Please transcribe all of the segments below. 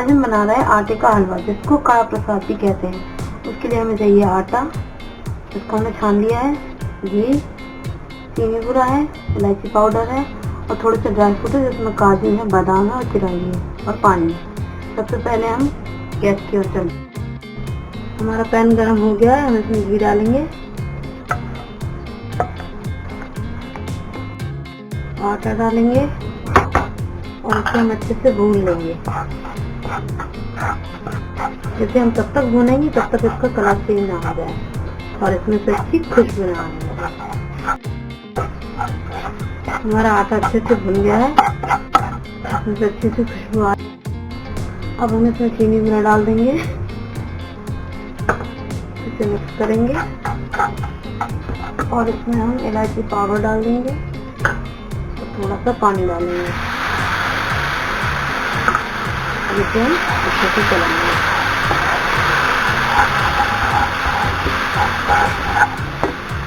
आज हम बना रहे हैं आटे का हलवा, जिसको कड़ा प्रसाद भी कहते हैं। उसके लिए हमें चाहिए आटा, इसको हमने छान लिया है, घी, चीनी बुरा है, इलायची पाउडर है और थोड़े से ड्राई फ्रूट है जिसमें काजू है, बादाम है और चिराई है और पानी है। सबसे पहले हम गैस की ओर चलते। हमारा पैन गरम हो गया है, हम इसमें घी डालेंगे, आटा डालेंगे और इसे हम अच्छे से भून लेंगे। जैसे हम तब तक भूनेंगे तब तक इसका कलर चेंज ना हो जाए और इसमें से अच्छी खुशबू ना आने लगे। हमारा आटा अच्छे से भुन गया है, इसमें से अच्छी सी खुशबू आ। अब हम इसमें चीनी बुरा डाल देंगे, इसे मिक्स करेंगे और इसमें हम इलायची पाउडर डाल देंगे और थोड़ा सा पानी डालेंगे। इसे हम अच्छे से चलाएंगे।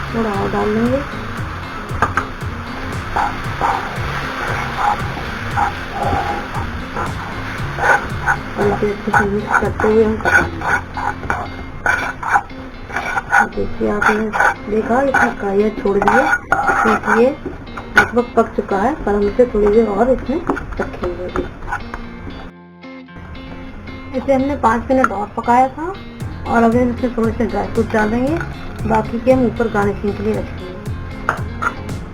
थोड़ा और डाल लेंगे, और इसे अच्छे से मिक्स करते हुए हम पकाएंगे। देखिए आपने देखा इसमें ये छोड़ दिए, क्योंकि ये लगभग पक चुका है, पर हम इसे थोड़ी देर और इसमें रखेंगे। इसे हमने 5 मिनट और पकाया था और अभी हम इसमें थोड़े से ड्राई फ्रूट डाल देंगे, बाकी के हम ऊपर गार्निशिंग के लिए रखेंगे।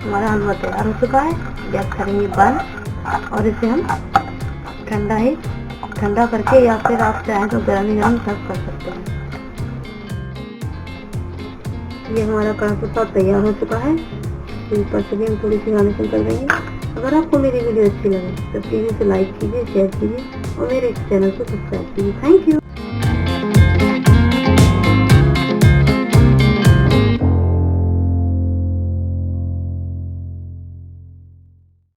हमारा हलवा तैयार हो चुका है, गैस करेंगे बंद और इसे हम ठंडा करके या फिर आप चाहें तो गर्म ही गर्म सर्व कर सकते हैं। ये हमारा कड़ा प्रसाद तैयार हो चुका है। ऊपर से भी हम थोड़ी सी गार्निशिंग कर देंगे। अगर आपको मेरी वीडियो अच्छी लगे तो प्लीज इसे लाइक कीजिए, शेयर कीजिए और मेरे चैनल को सब्सक्राइब कीजिए। Thank you.